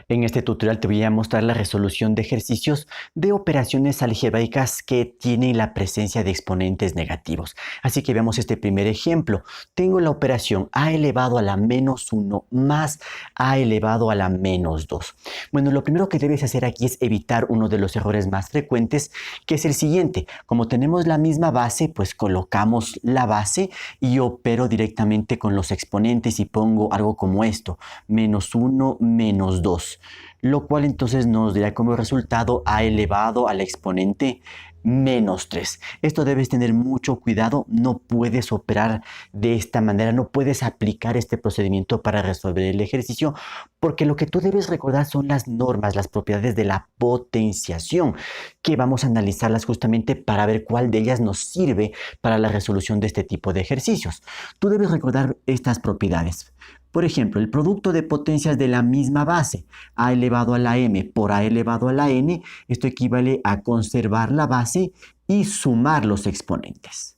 En este tutorial te voy a mostrar la resolución de ejercicios de operaciones algebraicas que tienen la presencia de exponentes negativos. Así que veamos este primer ejemplo. Tengo la operación a elevado a la menos 1 más a elevado a la menos 2. Bueno, lo primero que debes hacer aquí es evitar uno de los errores más frecuentes, que es el siguiente. Como tenemos la misma base, pues colocamos la base y opero directamente con los exponentes y pongo algo como esto, menos 1, menos 2. Lo cual entonces nos dirá como resultado a elevado al exponente menos 3. Esto debes tener mucho cuidado, no puedes operar de esta manera, no puedes aplicar este procedimiento para resolver el ejercicio, porque lo que tú debes recordar son las normas, las propiedades de la potenciación, que vamos a analizarlas justamente para ver cuál de ellas nos sirve para la resolución de este tipo de ejercicios. Tú debes recordar estas propiedades. Por ejemplo, el producto de potencias de la misma base, a elevado a la m por a elevado a la n, esto equivale a conservar la base y sumar los exponentes.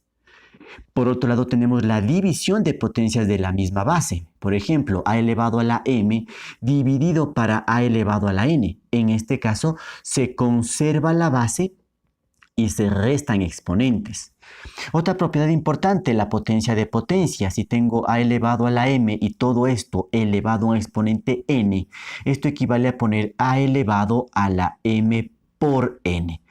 Por otro lado, tenemos la división de potencias de la misma base. Por ejemplo, a elevado a la m dividido para a elevado a la n. En este caso, se conserva la base y se restan exponentes. Otra propiedad importante, la potencia de potencia. Si tengo a elevado a la m y todo esto elevado a un exponente n, esto equivale a poner a elevado a la m por n.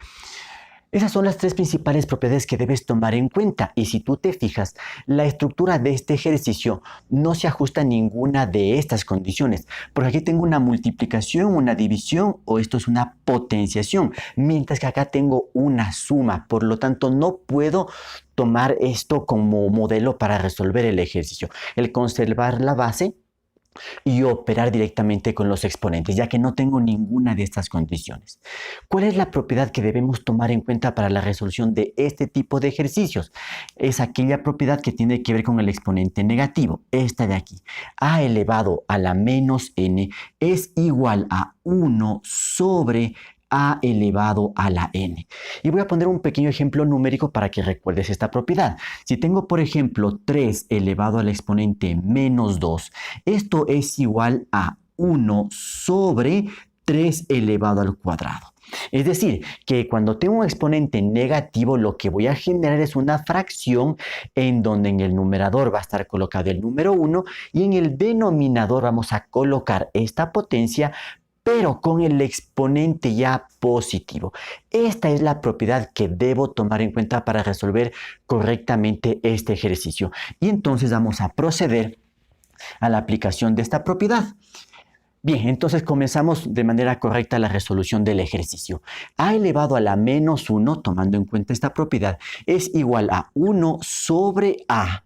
Esas son las tres principales propiedades que debes tomar en cuenta, y si tú te fijas, la estructura de este ejercicio no se ajusta a ninguna de estas condiciones, porque aquí tengo una multiplicación, una división o esto es una potenciación, mientras que acá tengo una suma, por lo tanto no puedo tomar esto como modelo para resolver el ejercicio. El conservar la base y operar directamente con los exponentes, ya que no tengo ninguna de estas condiciones. ¿Cuál es la propiedad que debemos tomar en cuenta para la resolución de este tipo de ejercicios? Es aquella propiedad que tiene que ver con el exponente negativo, esta de aquí. A elevado a la menos n es igual a 1 sobre a elevado a la n. Y voy a poner un pequeño ejemplo numérico para que recuerdes esta propiedad. Si tengo, por ejemplo, 3 elevado al exponente menos 2, esto es igual a 1 sobre 3 elevado al cuadrado. Es decir, que cuando tengo un exponente negativo, lo que voy a generar es una fracción en donde en el numerador va a estar colocado el número 1 y en el denominador vamos a colocar esta potencia, pero con el exponente ya positivo. Esta es la propiedad que debo tomar en cuenta para resolver correctamente este ejercicio. Y entonces vamos a proceder a la aplicación de esta propiedad. Bien, entonces comenzamos de manera correcta la resolución del ejercicio. A elevado a la menos 1, tomando en cuenta esta propiedad, es igual a 1 sobre a.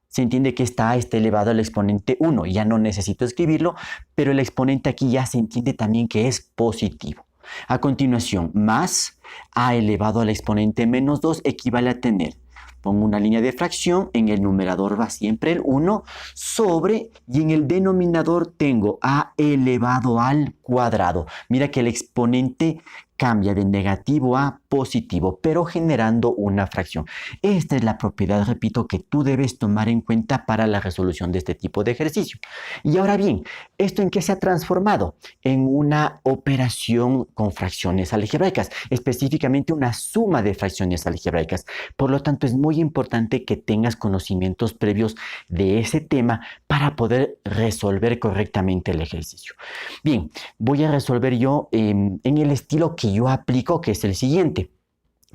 Se entiende que esta a está elevado al exponente 1. Ya no necesito escribirlo, pero el exponente aquí ya se entiende también que es positivo. A continuación, más a elevado al exponente menos 2 equivale a tener, pongo una línea de fracción, en el numerador va siempre el 1, sobre, y en el denominador tengo a elevado al cuadrado. Mira que el exponente cambia de negativo a positivo, pero generando una fracción. Esta es la propiedad, repito, que tú debes tomar en cuenta para la resolución de este tipo de ejercicio. Y ahora bien, ¿esto en qué se ha transformado? En una operación con fracciones algebraicas, específicamente una suma de fracciones algebraicas. Por lo tanto, es muy importante que tengas conocimientos previos de ese tema para poder resolver correctamente el ejercicio. Bien, voy a resolver yo en el estilo que yo aplico, que es el siguiente.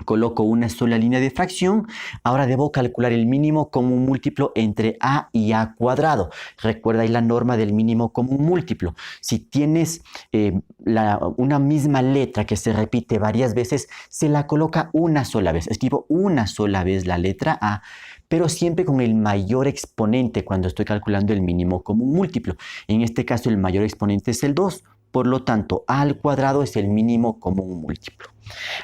Coloco una sola línea de fracción. Ahora debo calcular el mínimo común múltiplo entre a y a cuadrado. Recuerda ahí la norma del mínimo común múltiplo. Si tienes una misma letra que se repite varias veces, se la coloca una sola vez. Escribo una sola vez la letra a, pero siempre con el mayor exponente cuando estoy calculando el mínimo común múltiplo. En este caso el mayor exponente es el 2. Por lo tanto, a al cuadrado es el mínimo común múltiplo.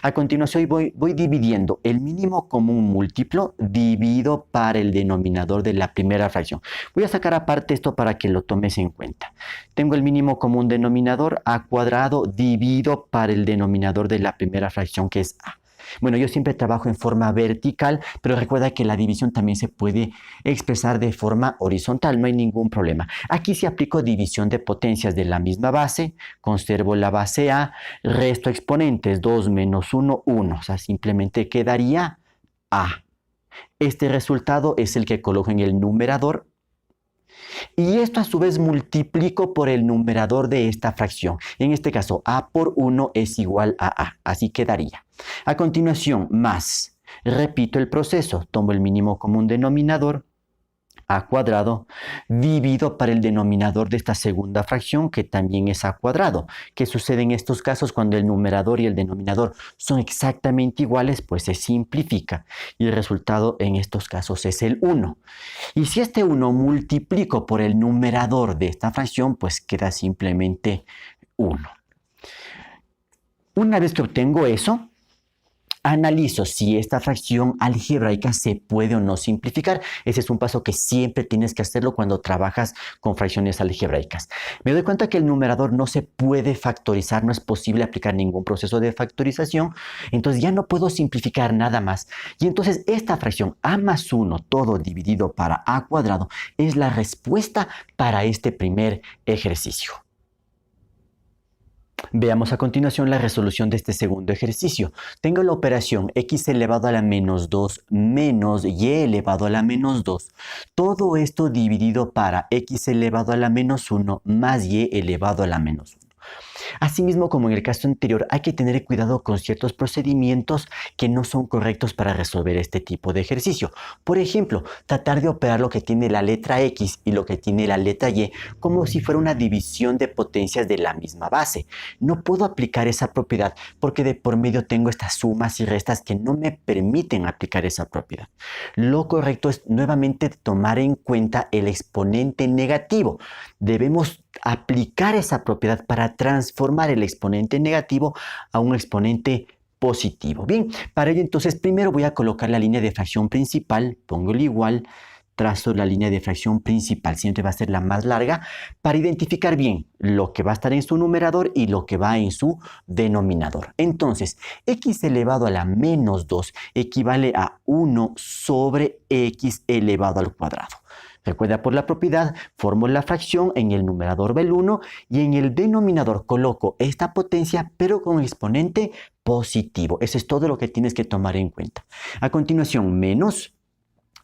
A continuación voy dividiendo el mínimo común múltiplo, divido para el denominador de la primera fracción. Voy a sacar aparte esto para que lo tomes en cuenta. Tengo el mínimo común denominador a cuadrado, divido para el denominador de la primera fracción que es a. Bueno, yo siempre trabajo en forma vertical, pero recuerda que la división también se puede expresar de forma horizontal, no hay ningún problema. Aquí si aplico división de potencias de la misma base, conservo la base A, resto exponentes, 2 menos 1, 1, o sea, simplemente quedaría A. Este resultado es el que coloco en el numerador y esto a su vez multiplico por el numerador de esta fracción. En este caso, A por 1 es igual a A. Así quedaría. A continuación, más. Repito el proceso. Tomo el mínimo común denominador, A cuadrado, divido para el denominador de esta segunda fracción, que también es A cuadrado. ¿Qué sucede en estos casos cuando el numerador y el denominador son exactamente iguales? Pues se simplifica y el resultado en estos casos es el 1. Y si este 1 multiplico por el numerador de esta fracción, pues queda simplemente 1. Una vez que obtengo eso, analizo si esta fracción algebraica se puede o no simplificar. Ese es un paso que siempre tienes que hacerlo cuando trabajas con fracciones algebraicas. Me doy cuenta que el numerador no se puede factorizar, no es posible aplicar ningún proceso de factorización, entonces ya no puedo simplificar nada más. Y entonces esta fracción A más 1, todo dividido para A cuadrado, es la respuesta para este primer ejercicio. Veamos a continuación la resolución de este segundo ejercicio. Tengo la operación x elevado a la menos 2 menos y elevado a la menos 2. Todo esto dividido para x elevado a la menos 1 más y elevado a la menos 1. Asimismo, como en el caso anterior, hay que tener cuidado con ciertos procedimientos que no son correctos para resolver este tipo de ejercicio. Por ejemplo, tratar de operar lo que tiene la letra X y lo que tiene la letra Y como si fuera una división de potencias de la misma base. No puedo aplicar esa propiedad porque de por medio tengo estas sumas y restas que no me permiten aplicar esa propiedad. Lo correcto es nuevamente tomar en cuenta el exponente negativo. Debemos aplicar esa propiedad para transformar el exponente negativo a un exponente positivo. Bien, para ello entonces primero voy a colocar la línea de fracción principal, pongo el igual, trazo la línea de fracción principal, siempre va a ser la más larga, para identificar bien lo que va a estar en su numerador y lo que va en su denominador. Entonces, x elevado a la menos 2 equivale a 1 sobre x elevado al cuadrado. Recuerda por la propiedad, formo la fracción en el numerador del 1 y en el denominador coloco esta potencia pero con exponente positivo. Eso es todo lo que tienes que tomar en cuenta. A continuación, menos.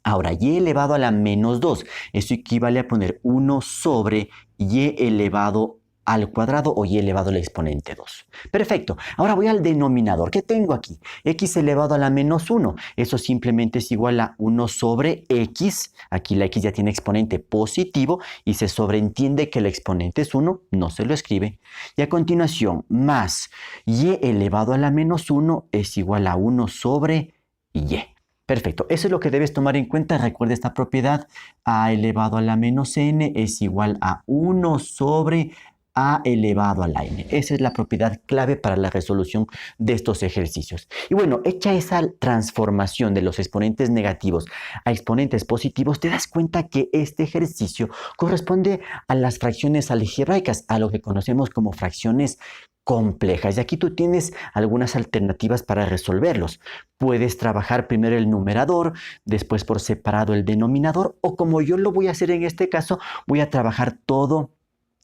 Ahora, y elevado a la menos 2. Eso equivale a poner 1 sobre y elevado al cuadrado o y elevado al exponente 2. Perfecto. Ahora voy al denominador. ¿Qué tengo aquí? X elevado a la menos 1. Eso simplemente es igual a 1 sobre X. Aquí la X ya tiene exponente positivo y se sobreentiende que el exponente es 1. No se lo escribe. Y a continuación, más y elevado a la menos 1 es igual a 1 sobre y. Perfecto, eso es lo que debes tomar en cuenta. Recuerda esta propiedad, a elevado a la menos n es igual a 1 sobre a elevado a la n. Esa es la propiedad clave para la resolución de estos ejercicios. Y bueno, hecha esa transformación de los exponentes negativos a exponentes positivos, te das cuenta que este ejercicio corresponde a las fracciones algebraicas, a lo que conocemos como fracciones complejas. Y aquí tú tienes algunas alternativas para resolverlos. Puedes trabajar primero el numerador, después por separado el denominador, o como yo lo voy a hacer en este caso, voy a trabajar todo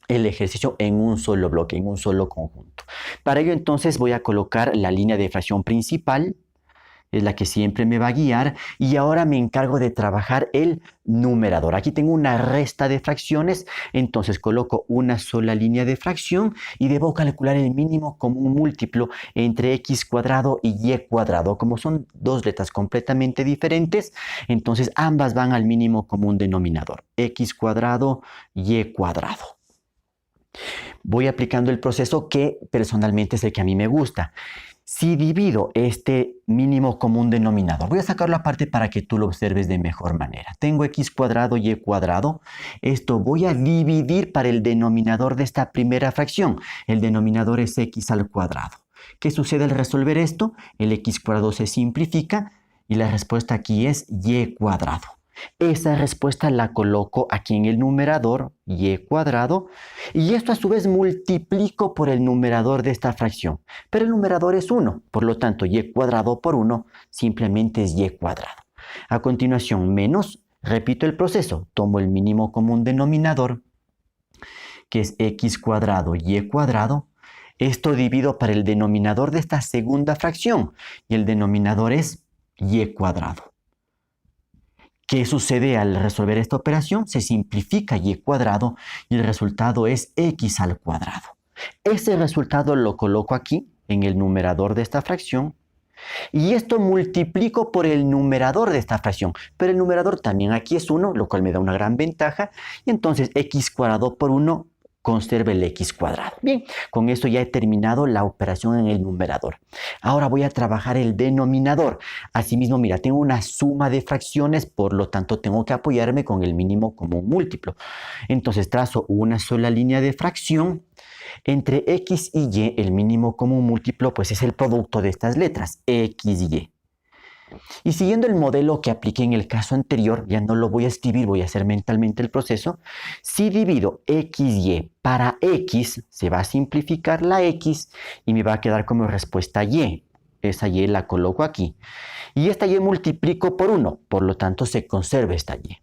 el ejercicio en un solo bloque, en un solo conjunto. Para ello entonces voy a colocar la línea de fracción principal, es la que siempre me va a guiar, y ahora me encargo de trabajar el numerador. Aquí tengo una resta de fracciones, entonces coloco una sola línea de fracción y debo calcular el mínimo común múltiplo entre x cuadrado y y cuadrado. Como son dos letras completamente diferentes, entonces ambas van al mínimo común denominador, x cuadrado, y cuadrado. Voy aplicando el proceso que personalmente es el que a mí me gusta. Si divido este mínimo común denominador, voy a sacarlo aparte para que tú lo observes de mejor manera. Tengo x cuadrado y cuadrado. Esto voy a dividir para el denominador de esta primera fracción. El denominador es x al cuadrado. ¿Qué sucede al resolver esto? El x cuadrado se simplifica y la respuesta aquí es y cuadrado. Esa respuesta la coloco aquí en el numerador, y cuadrado, y esto a su vez multiplico por el numerador de esta fracción. Pero el numerador es 1, por lo tanto y cuadrado por 1 simplemente es y cuadrado. A continuación, menos, repito el proceso, tomo el mínimo común denominador, que es x cuadrado y cuadrado. Esto divido para el denominador de esta segunda fracción, y el denominador es y cuadrado. ¿Qué sucede al resolver esta operación? Se simplifica y cuadrado y el resultado es x al cuadrado. Ese resultado lo coloco aquí en el numerador de esta fracción y esto multiplico por el numerador de esta fracción. Pero el numerador también aquí es 1, lo cual me da una gran ventaja. Y entonces x cuadrado por 1 conserva el x cuadrado. Bien, con esto ya he terminado la operación en el numerador. Ahora voy a trabajar el denominador. Asimismo, mira, tengo una suma de fracciones, por lo tanto tengo que apoyarme con el mínimo común múltiplo. Entonces trazo una sola línea de fracción. Entre x y y, el mínimo común múltiplo, pues es el producto de estas letras, x y y. Y siguiendo el modelo que apliqué en el caso anterior, ya no lo voy a escribir, voy a hacer mentalmente el proceso. Si divido xy para x, se va a simplificar la x y me va a quedar como respuesta y. Esa y la coloco aquí. Y esta y multiplico por 1, por lo tanto se conserva esta y.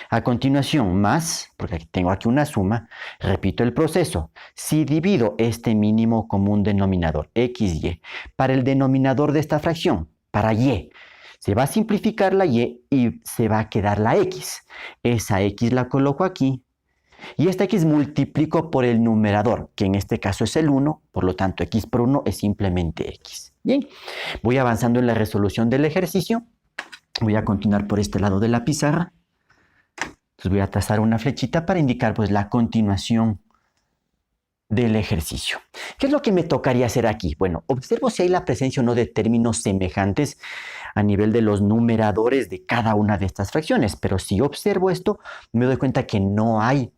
A continuación, más, porque tengo aquí una suma, repito el proceso. Si divido este mínimo común denominador, xy, para el denominador de esta fracción, para y, se va a simplificar la y se va a quedar la x. Esa x la coloco aquí. Y esta x multiplico por el numerador, que en este caso es el 1, por lo tanto x por 1 es simplemente x. Bien, voy avanzando en la resolución del ejercicio. Voy a continuar por este lado de la pizarra. Entonces voy a trazar una flechita para indicar pues la continuación del ejercicio. ¿Qué es lo que me tocaría hacer aquí? Bueno, observo si hay la presencia o no de términos semejantes a nivel de los numeradores de cada una de estas fracciones, pero si observo esto, me doy cuenta que no hay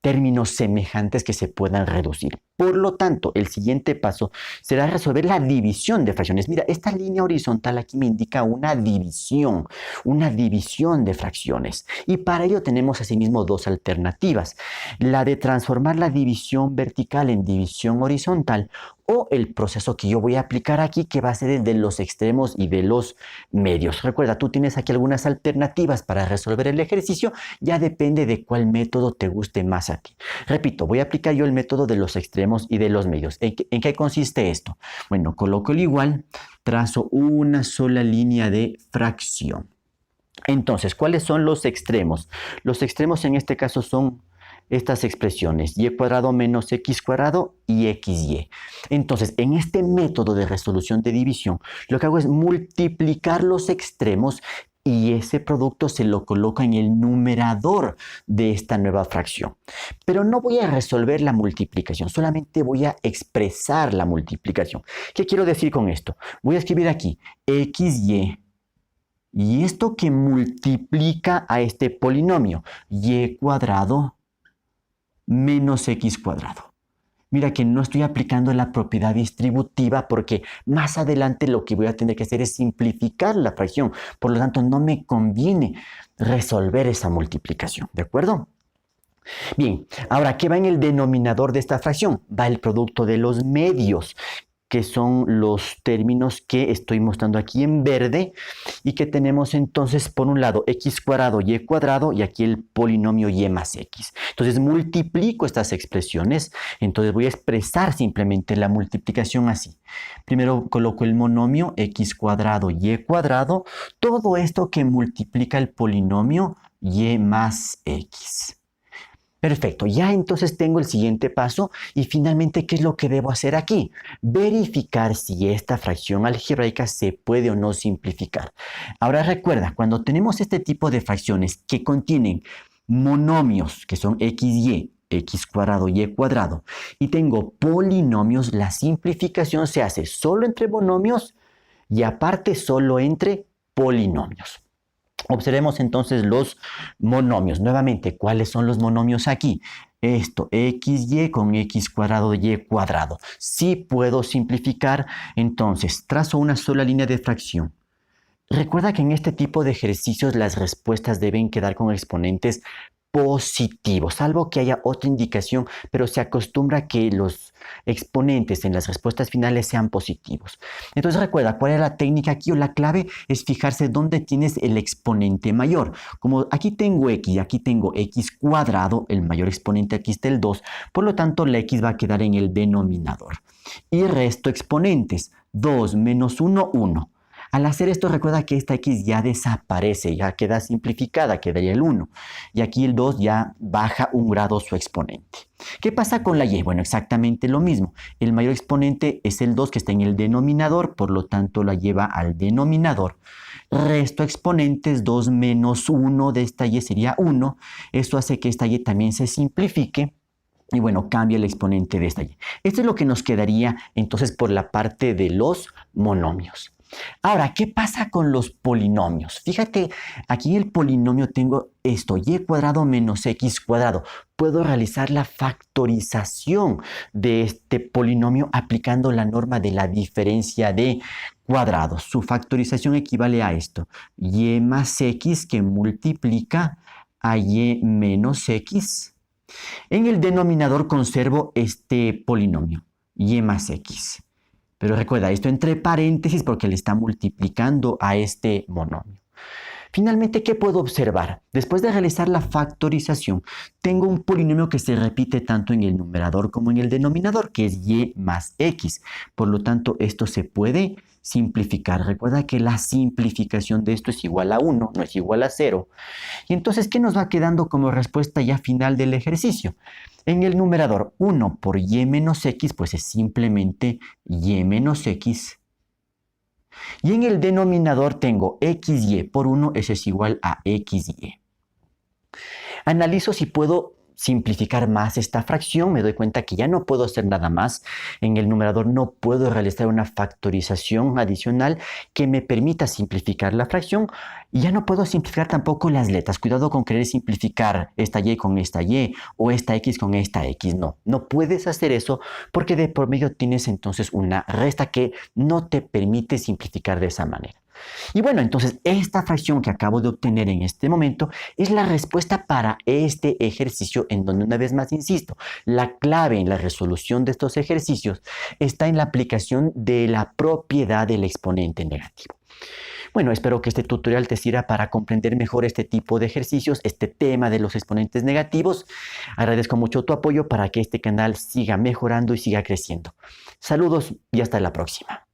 términos semejantes que se puedan reducir. Por lo tanto, el siguiente paso será resolver la división de fracciones. Mira, esta línea horizontal aquí me indica una división de fracciones. Y para ello tenemos asimismo dos alternativas. La de transformar la división vertical en división horizontal o el proceso que yo voy a aplicar aquí, que va a ser el de los extremos y de los medios. Recuerda, tú tienes aquí algunas alternativas para resolver el ejercicio, ya depende de cuál método te guste más a ti. Repito, voy a aplicar yo el método de los extremos y de los medios. ¿En qué consiste esto? Bueno, coloco el igual, trazo una sola línea de fracción. Entonces, ¿cuáles son los extremos? Los extremos en este caso son estas expresiones, y cuadrado menos x cuadrado y xy. Entonces, en este método de resolución de división, lo que hago es multiplicar los extremos y ese producto se lo coloca en el numerador de esta nueva fracción. Pero no voy a resolver la multiplicación, solamente voy a expresar la multiplicación. ¿Qué quiero decir con esto? Voy a escribir aquí xy. Y esto que multiplica a este polinomio, y cuadrado menos x cuadrado. Mira que no estoy aplicando la propiedad distributiva porque más adelante lo que voy a tener que hacer es simplificar la fracción. Por lo tanto, no me conviene resolver esa multiplicación, ¿de acuerdo? Bien, ahora, ¿qué va en el denominador de esta fracción? Va el producto de los medios, que son los términos que estoy mostrando aquí en verde y que tenemos entonces por un lado x cuadrado y cuadrado y aquí el polinomio y más x. Entonces multiplico estas expresiones, entonces voy a expresar simplemente la multiplicación así. Primero coloco el monomio x cuadrado y cuadrado, todo esto que multiplica el polinomio y más x. Perfecto, ya entonces tengo el siguiente paso y finalmente, ¿qué es lo que debo hacer aquí? Verificar si esta fracción algebraica se puede o no simplificar. Ahora recuerda, cuando tenemos este tipo de fracciones que contienen monomios, que son xy, x cuadrado y cuadrado, y tengo polinomios, la simplificación se hace solo entre monomios y aparte solo entre polinomios. Observemos entonces los monomios. Nuevamente, ¿cuáles son los monomios aquí? Esto, xy con x cuadrado y cuadrado. Si puedo simplificar, entonces trazo una sola línea de fracción. Recuerda que en este tipo de ejercicios las respuestas deben quedar con exponentes positivos, salvo que haya otra indicación, pero se acostumbra que los exponentes en las respuestas finales sean positivos. Entonces recuerda, ¿cuál es la técnica aquí o la clave? Es fijarse dónde tienes el exponente mayor. Como aquí tengo x y aquí tengo x cuadrado, el mayor exponente aquí está el 2, por lo tanto la x va a quedar en el denominador. Y resto exponentes, 2 menos 1, 1. Al hacer esto, recuerda que esta x ya desaparece, ya queda simplificada, quedaría el 1. Y aquí el 2 ya baja un grado su exponente. ¿Qué pasa con la y? Bueno, exactamente lo mismo. El mayor exponente es el 2 que está en el denominador, por lo tanto la lleva al denominador. Resto exponentes, 2 menos 1 de esta y sería 1. Esto hace que esta y también se simplifique. Y bueno, cambia el exponente de esta y. Esto es lo que nos quedaría entonces por la parte de los monomios. Ahora, ¿qué pasa con los polinomios? Fíjate, aquí en el polinomio tengo esto, y cuadrado menos x cuadrado. Puedo realizar la factorización de este polinomio aplicando la norma de la diferencia de cuadrados. Su factorización equivale a esto, y más x que multiplica a y menos x. En el denominador conservo este polinomio, y más x. Pero recuerda, esto entre paréntesis porque le está multiplicando a este monomio. Finalmente, ¿qué puedo observar? Después de realizar la factorización, tengo un polinomio que se repite tanto en el numerador como en el denominador, que es y más x. Por lo tanto, esto se puede simplificar. Recuerda que la simplificación de esto es igual a 1, no es igual a 0. Y entonces, ¿qué nos va quedando como respuesta ya final del ejercicio? En el numerador, 1 por y menos x, pues es simplemente y menos x. Y en el denominador tengo xy por 1, eso es igual a xy. Analizo si puedo simplificar más esta fracción, me doy cuenta que ya no puedo hacer nada más. En el numerador no puedo realizar una factorización adicional que me permita simplificar la fracción y ya no puedo simplificar tampoco las letras. Cuidado con querer simplificar esta y con esta y o esta x con esta x. No puedes hacer eso porque de por medio tienes entonces una resta que no te permite simplificar de esa manera. Y bueno, entonces esta fracción que acabo de obtener en este momento es la respuesta para este ejercicio en donde una vez más insisto, la clave en la resolución de estos ejercicios está en la aplicación de la propiedad del exponente negativo. Bueno, espero que este tutorial te sirva para comprender mejor este tipo de ejercicios, este tema de los exponentes negativos. Agradezco mucho tu apoyo para que este canal siga mejorando y siga creciendo. Saludos y hasta la próxima.